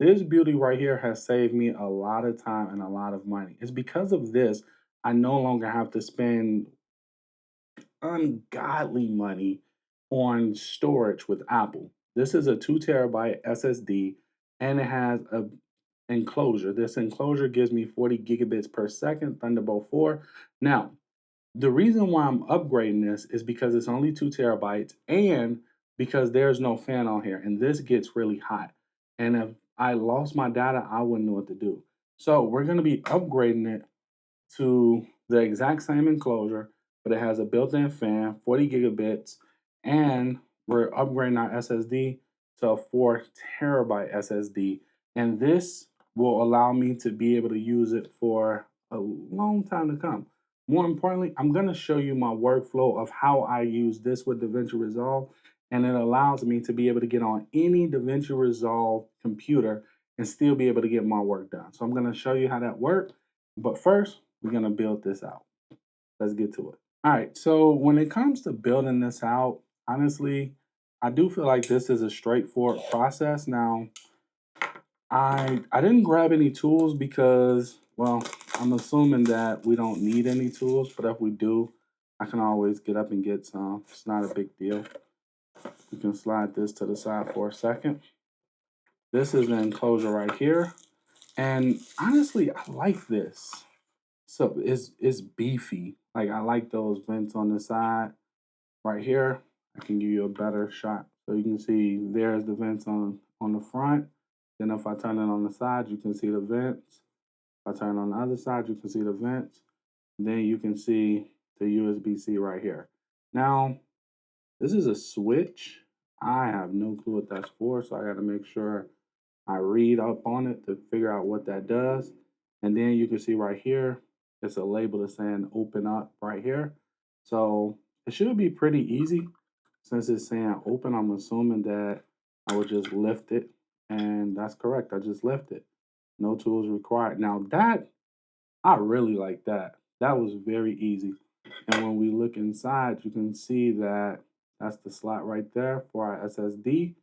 This beauty right here has saved me a lot of time and a lot of money. It's because of this, I no longer have to spend ungodly money on storage with Apple. This is a 2 terabyte SSD and it has a enclosure. This enclosure gives me 40 gigabits per second, Thunderbolt 4. Now, the reason why I'm upgrading this is because it's only 2 terabytes and because there's no fan on here and this gets really hot. And if I lost my data, I wouldn't know what to do. So we're going to be upgrading it to the exact same enclosure, but it has a built-in fan, 40 gigabits, and we're upgrading our SSD to a 4 terabyte SSD. And this will allow me to be able to use it for a long time to come. More importantly, I'm going to show you my workflow of how I use this with DaVinci Resolve, and it allows me to be able to get on any DaVinci Resolve computer and still be able to get my work done. So I'm going to show you how that works. But first, we're going to build this out. Let's get to it. All right. So when it comes to building this out, honestly, I do feel like this is a straightforward process. Now, I didn't grab any tools because, well, I'm assuming that we don't need any tools, but if we do, I can always get up and get some. It's not a big deal. You can slide this to the side for a second. This is the enclosure right here. And honestly, I like this. So it's beefy. Like I like those vents on the side right here. I can give you a better shot. So you can see there's the vents on the front. Then if I turn it on the side, you can see the vents. If I turn it on the other side, you can see the vents. Then you can see the USB-C right here. Now, this is a switch. I have no clue what that's for, so I got to make sure I read up on it to figure out what that does. And then you can see right here, it's a label that's saying open up right here. So it should be pretty easy. Since it's saying open, I'm assuming that I would just lift it. And that's correct. I just lift it. No tools required. Now that, I really like that. That was very easy. And when we look inside, you can see that that's the slot right there for our SSD.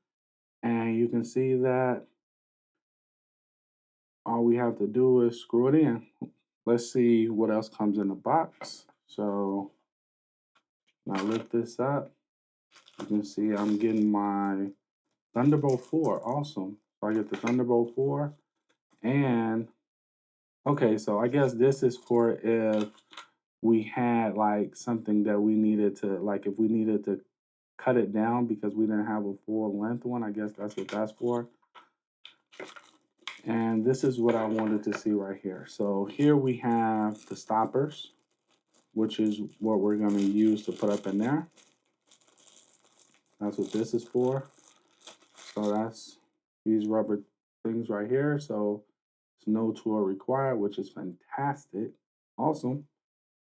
And you can see that all we have to do is screw it in. Let's see what else comes in the box. So now lift this up. You can see I'm getting my Thunderbolt 4. Awesome. So I get the Thunderbolt 4. And okay, so I guess this is for if we had like something that we needed to, like if we needed to cut it down because we didn't have a full length one. I guess that's what that's for. And this is what I wanted to see right here. So here we have the stoppers, which is what we're going to use to put up in there. That's what this is for. So that's these rubber things right here. So there's no tool required, which is fantastic. Awesome.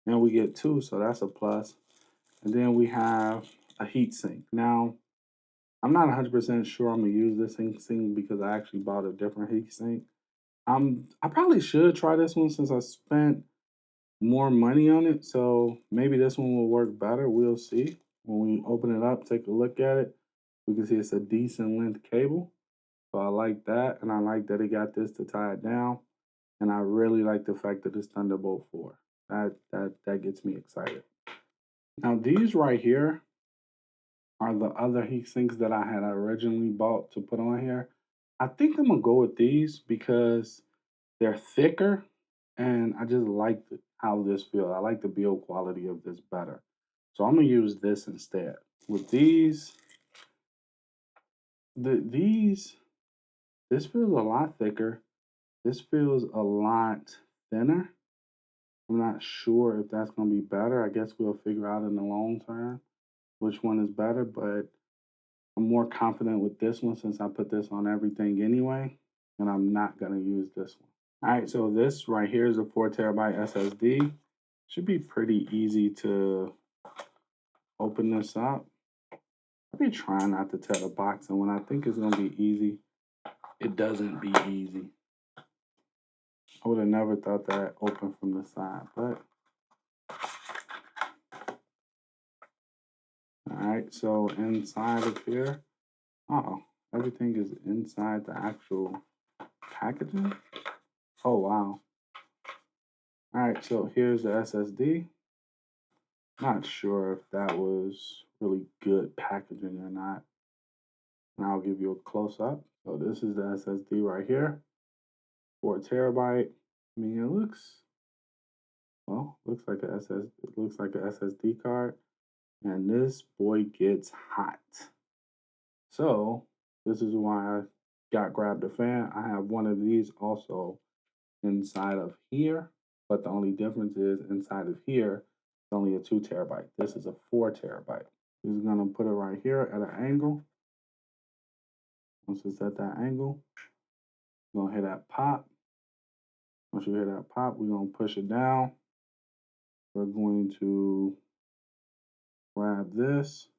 And we get two, so that's a plus. And then we have a heat sink. Now, I'm not 100% sure I'm going to use this heat sink because I actually bought a different heat sink. I probably should try this one since I spent more money on it. So maybe this one will work better. We'll see. When we open it up, take a look at it, we can see it's a decent length cable. So I like that. And I like that it got this to tie it down. And I really like the fact that it's Thunderbolt 4. That gets me excited. Now these right here are the other heat sinks that I had originally bought to put on here. I think I'm gonna go with these because they're thicker and I just like how this feels. I like the build quality of this better. So I'm gonna use this instead. With these, this feels a lot thicker. This feels a lot thinner. I'm not sure if that's gonna be better. I guess we'll figure out in the long term which one is better, but I'm more confident with this one since I put this on everything anyway, and I'm not gonna use this one. All right, so this right here is a 4 terabyte SSD. Should be pretty easy to open this up. I be trying not to tear the box, and when I think it's gonna be easy, it doesn't be easy. I would have never thought that open from the side, but all right, so inside of here, oh, everything is inside the actual packaging. Oh, wow. All right, so here's the SSD. Not sure if that was really good packaging or not. And I'll give you a close up. So this is the SSD right here, 4 TB. I mean, it looks, well, looks like a SS, it looks like a SSD card. And this boy gets hot. So this is why I grabbed a fan. I have one of these also inside of here, but the only difference is inside of here, it's only a 2 TB. This is a 4 TB. This is gonna put it right here at an angle. Once it's at that angle, you're gonna hear that pop. Once you hear that pop, we're gonna push it down. We're going to grab this.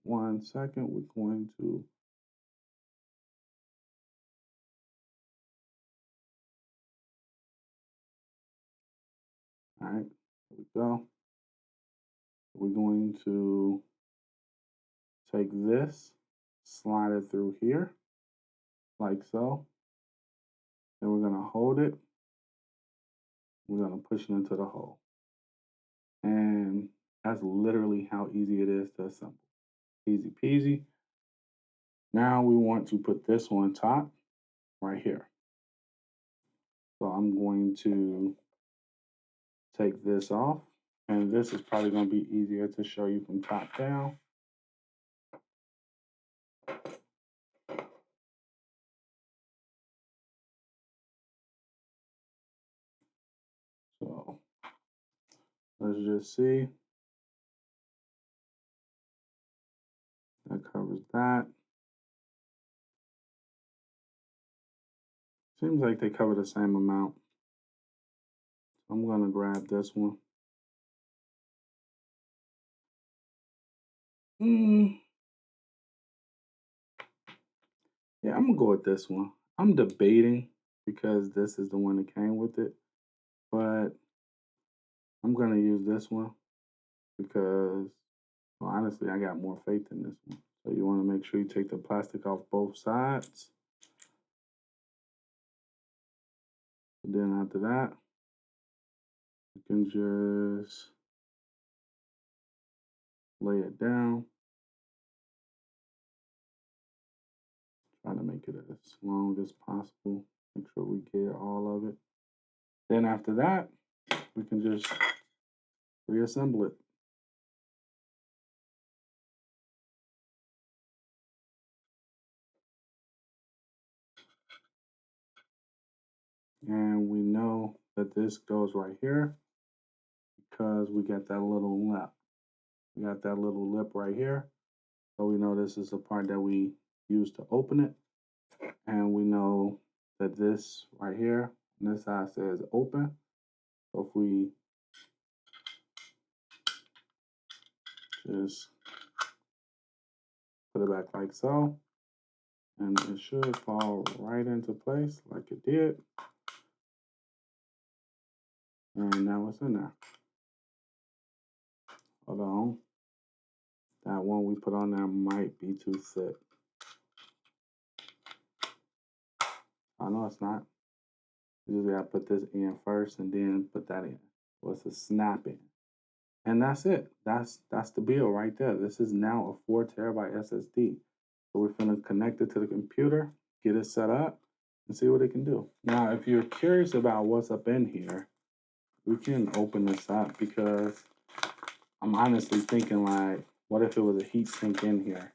1 second, we're going to all right, here we go. We're going to take this, slide it through here, like so. Then we're gonna hold it. We're gonna push it into the hole. And that's literally how easy it is to assemble. Easy peasy. Now we want to put this on top right here. So I'm going to take this off, and this is probably going to be easier to show you from top down. So let's just see. That covers that. Seems like they cover the same amount. I'm going to grab this one. Yeah, I'm going to go with this one. I'm debating because this is the one that came with it, but I'm going to use this one because, well, honestly, I got more faith in this one. So you want to make sure you take the plastic off both sides. And then after that, you can just lay it down. Try to make it as long as possible. Make sure we get all of it. Then after that, we can just reassemble it. And we know that this goes right here because we got that little lip. We got that little lip right here. So we know this is the part that we use to open it. And we know that this right here, on this side says open. So if we just put it back like so, and it should fall right into place like it did. And now it's in there. Hold on. That one we put on there might be too thick. I know it's not. You just gotta put this in first and then put that in. So it's a snap in. And that's it. That's the bill right there. This is now a 4 TB SSD. So we're gonna connect it to the computer, get it set up, and see what it can do. Now, if you're curious about what's up in here, we can open this up because I'm honestly thinking like, what if it was a heat sink in here?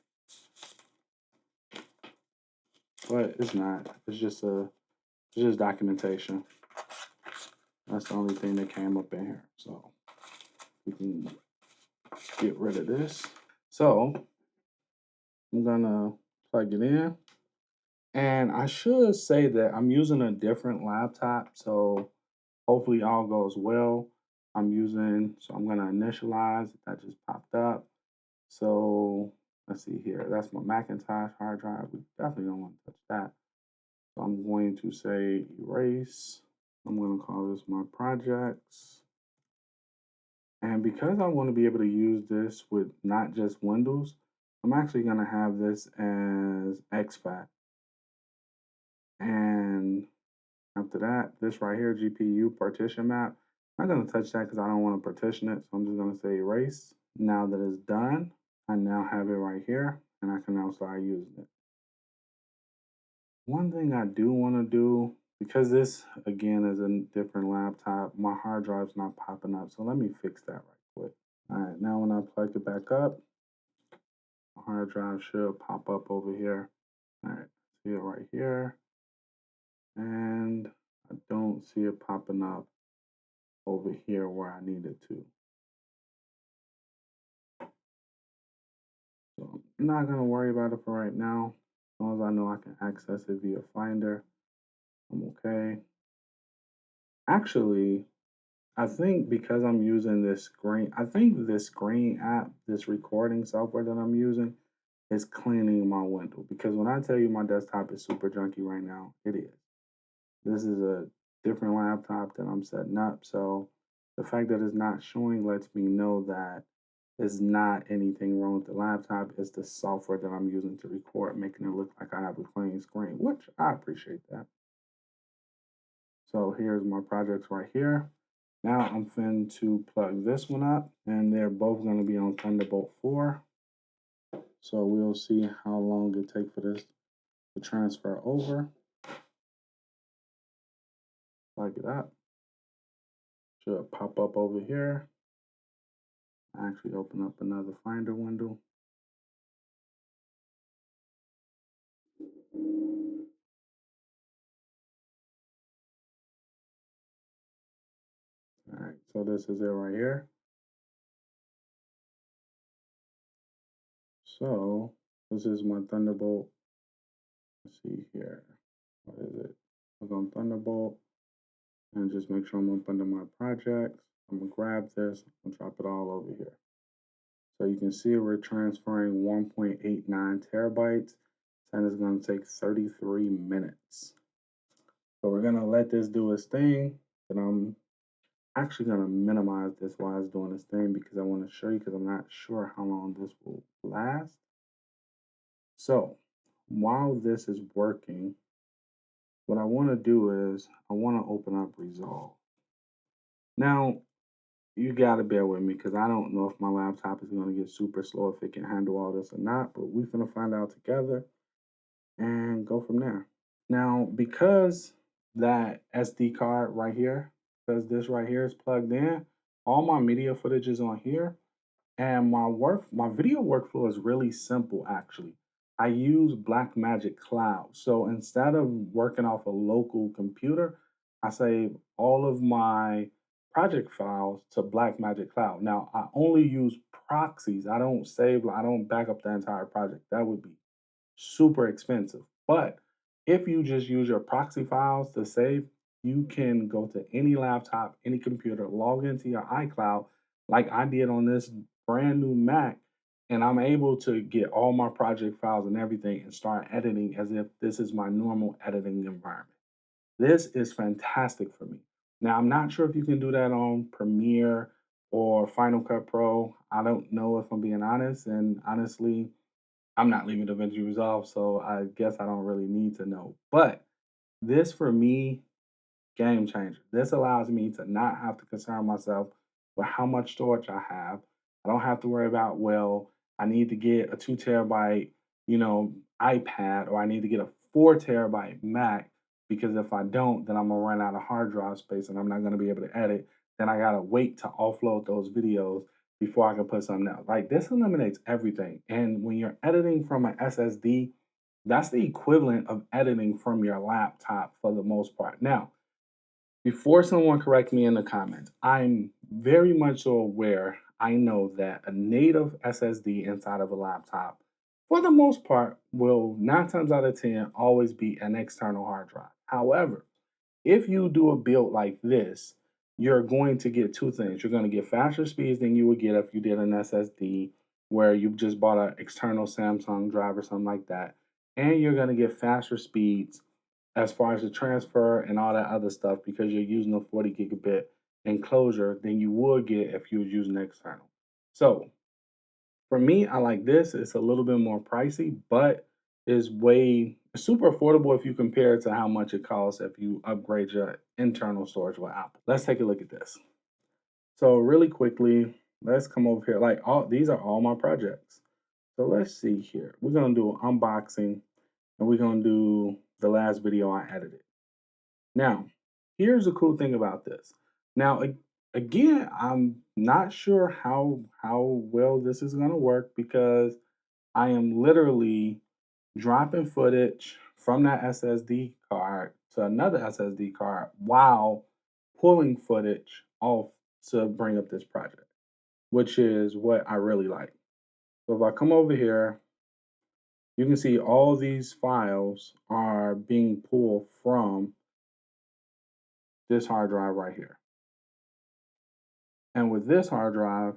But it's not. It's just documentation. That's the only thing that came up in here. So we can get rid of this. So I'm gonna plug it in. And I should say that I'm using a different laptop, so hopefully all goes well. So I'm gonna initialize, that just popped up. So let's see here, that's my Macintosh hard drive. We definitely don't want to touch that. So I'm going to say erase. I'm gonna call this my projects. And because I want to be able to use this with not just Windows, I'm actually gonna have this as exFAT. After that, this right here, GPU partition map, I'm not going to touch that because I don't want to partition it. So I'm just going to say erase. Now that it's done, I now have it right here and I can now start using it. One thing I do want to do, because this again is a different laptop, my hard drive's not popping up. So let me fix that right quick. All right, now when I plug it back up, my hard drive should pop up over here. All right, see it right here. And I don't see it popping up over here where I need it to. So I'm not gonna worry about it for right now. As long as I know I can access it via Finder, I'm okay. Actually, I think because I'm using this screen, I think this screen app, this recording software that I'm using is cleaning my window. Because when I tell you my desktop is super junky right now, it is. This is a different laptop that I'm setting up. So the fact that it's not showing lets me know that there's not anything wrong with the laptop. It's the software that I'm using to record, making it look like I have a clean screen, which I appreciate that. So here's my projects right here. Now I'm fin to plug this one up, and they're both going to be on Thunderbolt 4. So we'll see how long it takes for this to transfer over. Plug it up. Should pop up over here. I actually open up another Finder window. All right, so this is it right here. So this is my Thunderbolt. Let's see here. What is it? Click on Thunderbolt and just make sure I'm up under my projects. I'm gonna grab this and drop it all over here. So you can see we're transferring 1.89 terabytes, and it's gonna take 33 minutes. So we're gonna let this do its thing, and I'm actually gonna minimize this while it's doing its thing because I wanna show you because I'm not sure how long this will last. So while this is working, what I want to do is I want to open up Resolve. Now, you got to bear with me because I don't know if my laptop is going to get super slow, if it can handle all this or not, but we're going to find out together and go from there. Now, because that SD card right here, because this right here is plugged in, all my media footage is on here. And my video workflow is really simple actually. I use Blackmagic Cloud. So instead of working off a local computer, I save all of my project files to Blackmagic Cloud. Now I only use proxies. I don't back up the entire project. That would be super expensive. But if you just use your proxy files to save, you can go to any laptop, any computer, log into your iCloud like I did on this brand new Mac, and I'm able to get all my project files and everything and start editing as if this is my normal editing environment. This is fantastic for me. Now, I'm not sure if you can do that on Premiere or Final Cut Pro. I don't know if I'm being honest, and honestly, I'm not leaving DaVinci Resolve, so I guess I don't really need to know. But this for me, game changer. This allows me to not have to concern myself with how much storage I have. I don't have to worry about, well, I need to get a 2 terabyte, iPad, or I need to get a 4 terabyte Mac because if I don't, then I'm gonna run out of hard drive space and I'm not gonna be able to edit. Then I gotta wait to offload those videos before I can put something else. Like this eliminates everything. And when you're editing from an SSD, that's the equivalent of editing from your laptop for the most part. Now, before someone correct me in the comments, I'm very much so aware. I know that a native SSD inside of a laptop, for the most part, will 9 times out of 10 always be an external hard drive. However, if you do a build like this, you're going to get two things. You're going to get faster speeds than you would get if you did an SSD where you just bought an external Samsung drive or something like that. And you're going to get faster speeds as far as the transfer and all that other stuff because you're using a 40 gigabit enclosure than you would get if you was using external. So for me, I like this. It's a little bit more pricey, but is way super affordable if you compare it to how much it costs if you upgrade your internal storage with Apple. Let's take a look at this. So really quickly, let's come over here. Like all these are all my projects. So let's see here. We're gonna do an unboxing and we're gonna do the last video I edited. Now, here's the cool thing about this. Now, again, I'm not sure how well this is gonna work because I am literally dropping footage from that SSD card to another SSD card while pulling footage off to bring up this project, which is what I really like. So if I come over here, you can see all these files are being pulled from this hard drive right here. And with this hard drive,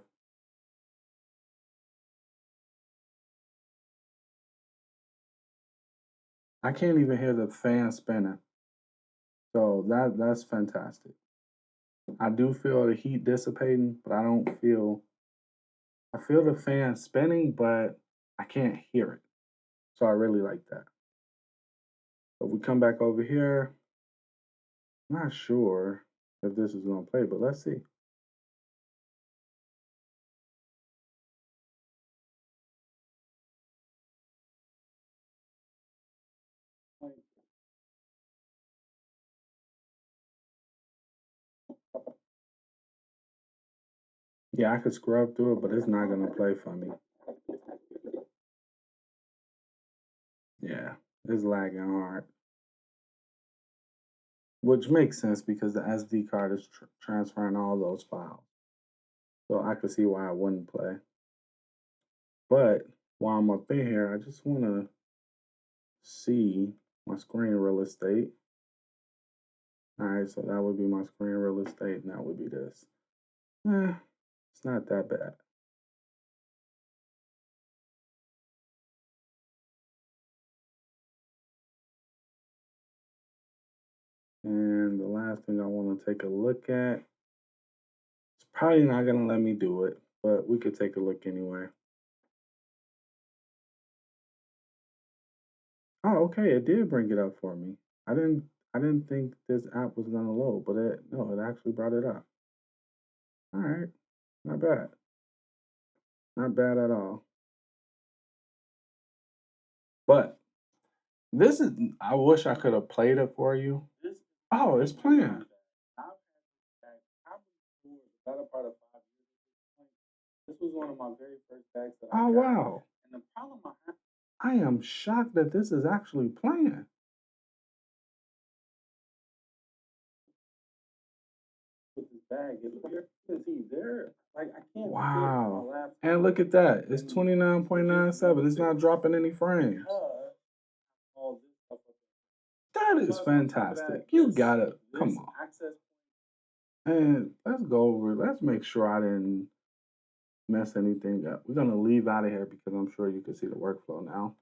I can't even hear the fan spinning. So that's fantastic. I do feel the heat dissipating, but I feel the fan spinning, but I can't hear it. So I really like that. So if we come back over here, I'm not sure if this is gonna play, but let's see. Yeah, I could scrub through it, but it's not gonna play for me. Yeah, it's lagging hard. Which makes sense because the SD card is transferring all those files. So I could see why I wouldn't play. But while I'm up in here, I just want to see my screen real estate. All right, so that would be my screen real estate, and that would be this. It's not that bad. And the last thing I want to take a look at, it's probably not going to let me do it, but we could take a look anyway. Oh, okay, it did bring it up for me. I didn't think this app was gonna load, but no, it actually brought it up. All right, not bad, not bad at all. But this is I wish I could have played it for you. Oh, it's playing. This was one of my very first bags that I got. Oh wow! And the problem I am shocked that this is actually playing. With this bag, you can see there. Like I can't. Wow! And look at that. It's 29.97. It's not dropping any frames. That is fantastic. You got it. Come on. And let's go over. Let's make sure I didn't mess anything up. We're gonna leave out of here because I'm sure you can see the workflow now.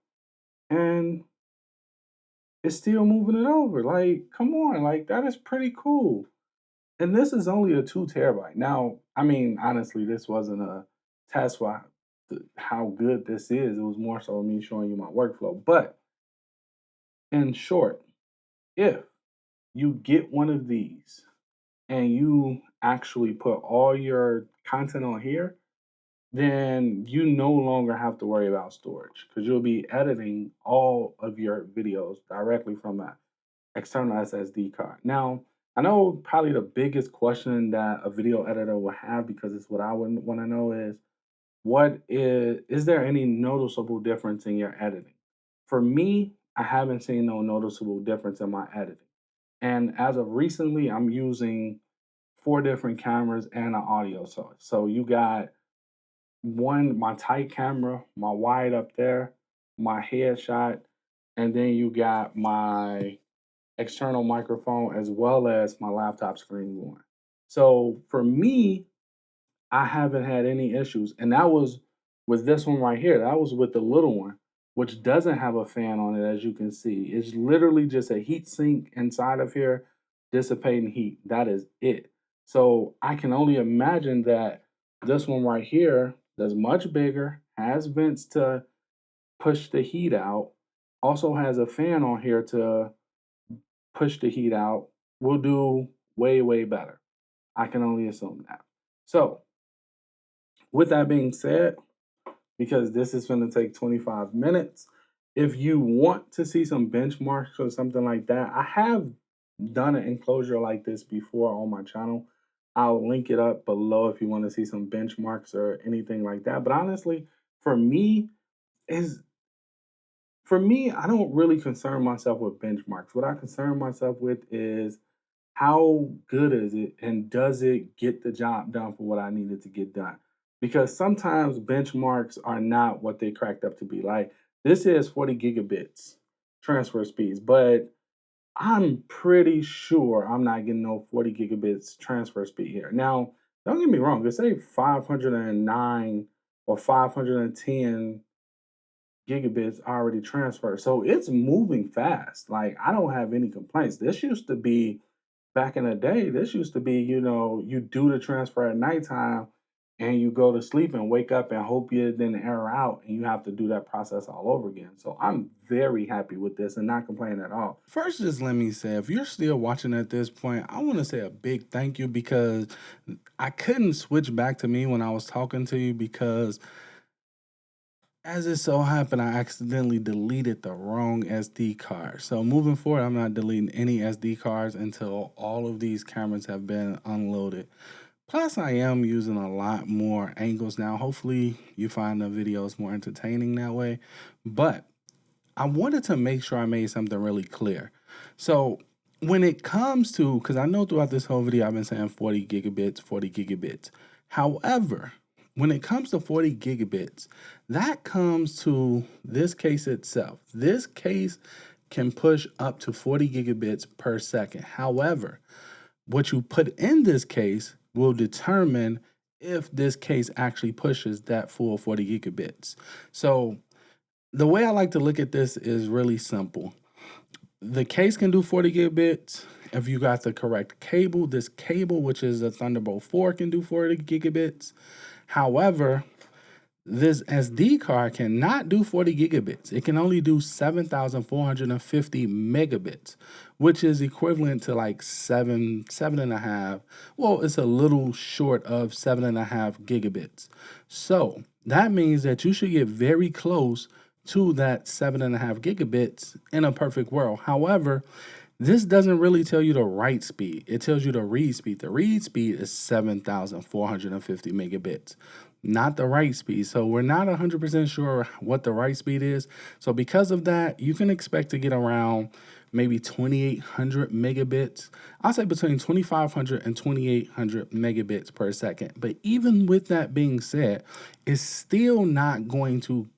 And it's still moving it over. Like, come on, like that is pretty cool. And this is only a 2 terabyte. Now, I mean, honestly, this wasn't a test for how good this is. It was more so me showing you my workflow. But in short, if you get one of these and you actually put all your content on here, then you no longer have to worry about storage because you'll be editing all of your videos directly from an external SSD card. Now, I know probably the biggest question that a video editor will have because it's what I would want to know is is there any noticeable difference in your editing? For me, I haven't seen no noticeable difference in my editing. And as of recently, I'm using 4 different cameras and an audio source. So you got my tight camera, my wide up there, my headshot, and then you got my external microphone as well as my laptop screen going. So for me, I haven't had any issues. And that was with this one right here. That was with the little one, which doesn't have a fan on it, as you can see. It's literally just a heat sink inside of here dissipating heat. That is it. So I can only imagine that this one right here that's much bigger, has vents to push the heat out, Also has a fan on here to push the heat out, will do way, way better. I can only assume that. So, with that being said, because this is going to take 25 minutes, if you want to see some benchmarks or something like that, I have done an enclosure like this before on my channel. I'll link it up below if you want to see some benchmarks or anything like that. But honestly, for me, is I don't really concern myself with benchmarks. What I concern myself with is how good is it and does it get the job done for what I needed to get done? Because sometimes benchmarks are not what they cracked up to be. Like this is 40 gigabits transfer speeds, but I'm pretty sure I'm not getting no 40 gigabits transfer speed here. Now, don't get me wrong, it's say 509 or 510 gigabits already transferred. So it's moving fast. Like I don't have any complaints. This used to be back in the day, this used to be, you do the transfer at nighttime and you go to sleep and wake up and hope you didn't error out and you have to do that process all over again. So I'm very happy with this and not complaining at all. First, just let me say, if you're still watching at this point, I want to say a big thank you because I couldn't switch back to me when I was talking to you because as it so happened, I accidentally deleted the wrong SD card. So moving forward, I'm not deleting any SD cards until all of these cameras have been unloaded. Plus, I am using a lot more angles now. Hopefully, you find the videos more entertaining that way. But I wanted to make sure I made something really clear. So when it comes to, because I know throughout this whole video, I've been saying 40 gigabits, 40 gigabits. However, when it comes to 40 gigabits, that comes to this case itself. This case can push up to 40 gigabits per second. However, what you put in this case will determine if this case actually pushes that full 40 gigabits. So the way I like to look at this is really simple. The case can do 40 gigabits if you got the correct cable. This cable, which is a Thunderbolt 4, can do 40 gigabits. However, this SD card cannot do 40 gigabits. It can only do 7,450 megabits, which is equivalent to like seven and a half. Well, it's a little short of 7.5 gigabits. So that means that you should get very close to that 7.5 gigabits in a perfect world. However, this doesn't really tell you the write speed. It tells you the read speed. The read speed is 7,450 megabits, not the write speed. So we're not 100% sure what the write speed is. So because of that, you can expect to get around maybe 2,800 megabits. I'll say between 2,500 and 2,800 megabits per second. But even with that being said, it's still not going to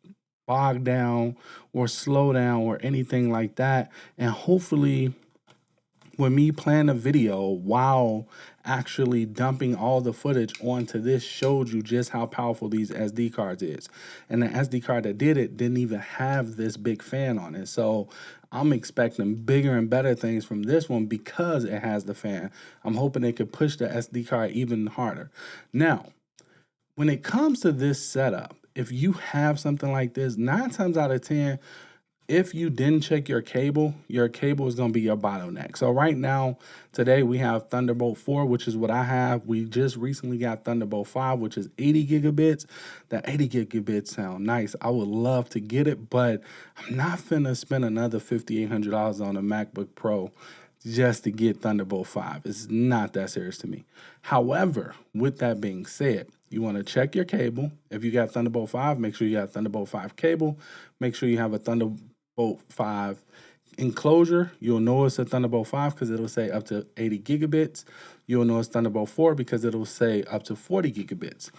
bog down or slow down or anything like that. And hopefully when me playing a video while actually dumping all the footage onto this showed you just how powerful these SD cards is. And the SD card that did it didn't even have this big fan on it. So I'm expecting bigger and better things from this one because it has the fan. I'm hoping it could push the SD card even harder. Now, when it comes to this setup, if you have something like this, 9 times out of 10, if you didn't check your cable is going to be your bottleneck. So right now, today we have Thunderbolt 4, which is what I have. We just recently got Thunderbolt 5, which is 80 gigabits. That 80 gigabits sound nice. I would love to get it, but I'm not finna spend another $5,800 on a MacBook Pro just to get Thunderbolt 5. It's not that serious to me. However, with that being said, you want to check your cable. If you got Thunderbolt 5, make sure you got Thunderbolt 5 cable. Make sure you have a Thunderbolt 5 enclosure. You'll know it's a Thunderbolt 5 because it'll say up to 80 gigabits. You'll know it's Thunderbolt 4 because it'll say up to 40 gigabits.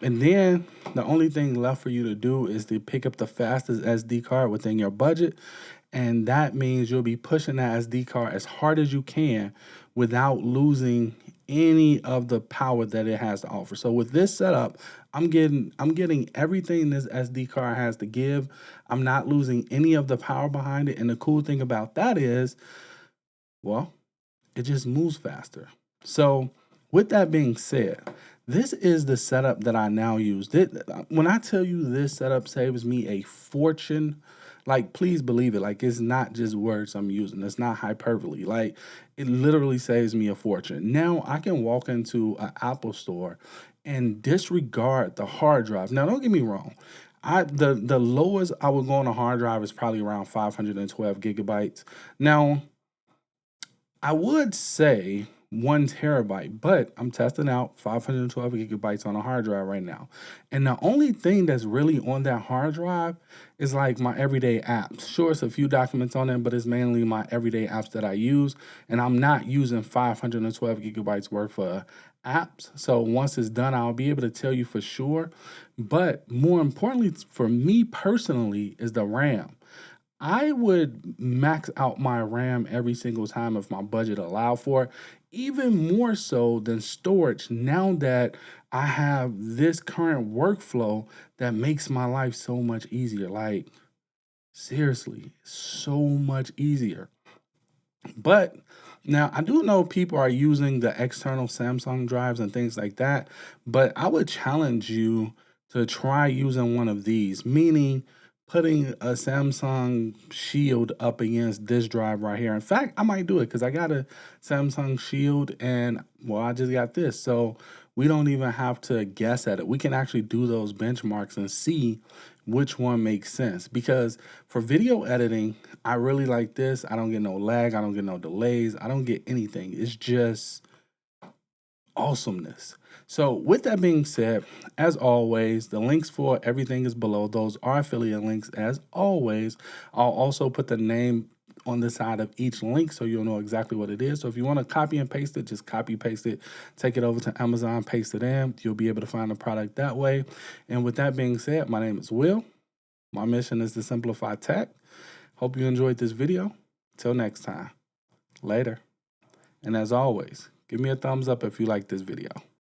And then the only thing left for you to do is to pick up the fastest SD card within your budget. And that means you'll be pushing that SD card as hard as you can without losing any of the power that it has to offer. So with this setup, I'm getting everything this SD card has to give. I'm not losing any of the power behind it. And the cool thing about that is, well, it just moves faster. So with that being said, this is the setup that I now use. When I tell you this setup saves me a fortune, Like, please believe it. Like, it's not just words I'm using. It's not hyperbole. Like, it literally saves me a fortune. Now I can walk into an Apple store and disregard the hard drive. Now, don't get me wrong. The lowest I would go on a hard drive is probably around 512 gigabytes. Now, I would say 1 terabyte, but I'm testing out 512 gigabytes on a hard drive right now. And the only thing that's really on that hard drive is like my everyday apps. Sure, it's a few documents on there, but it's mainly my everyday apps that I use. And I'm not using 512 gigabytes worth of apps. So once it's done, I'll be able to tell you for sure. But more importantly, for me personally, is the RAM. I would max out my RAM every single time if my budget allowed for it, even more so than storage now that I have this current workflow that makes my life so much easier. Like, seriously, so much easier. But now I do know people are using the external Samsung drives and things like that, but I would challenge you to try using one of these, meaning putting a Samsung Shield up against this drive right here. In fact, I might do it because I got a Samsung Shield and well, I just got this. So we don't even have to guess at it. We can actually do those benchmarks and see which one makes sense. Because for video editing, I really like this. I don't get no lag, I don't get no delays, I don't get anything. It's just awesomeness. So, with that being said, as always, the links for everything is below. Those are affiliate links, as always. I'll also put the name on the side of each link so you'll know exactly what it is. So, if you want to copy and paste it, just copy paste it, take it over to Amazon, paste it in. You'll be able to find the product that way. And with that being said, my name is Will. My mission is to simplify tech. Hope you enjoyed this video. Till next time. Later. And as always, give me a thumbs up if you like this video.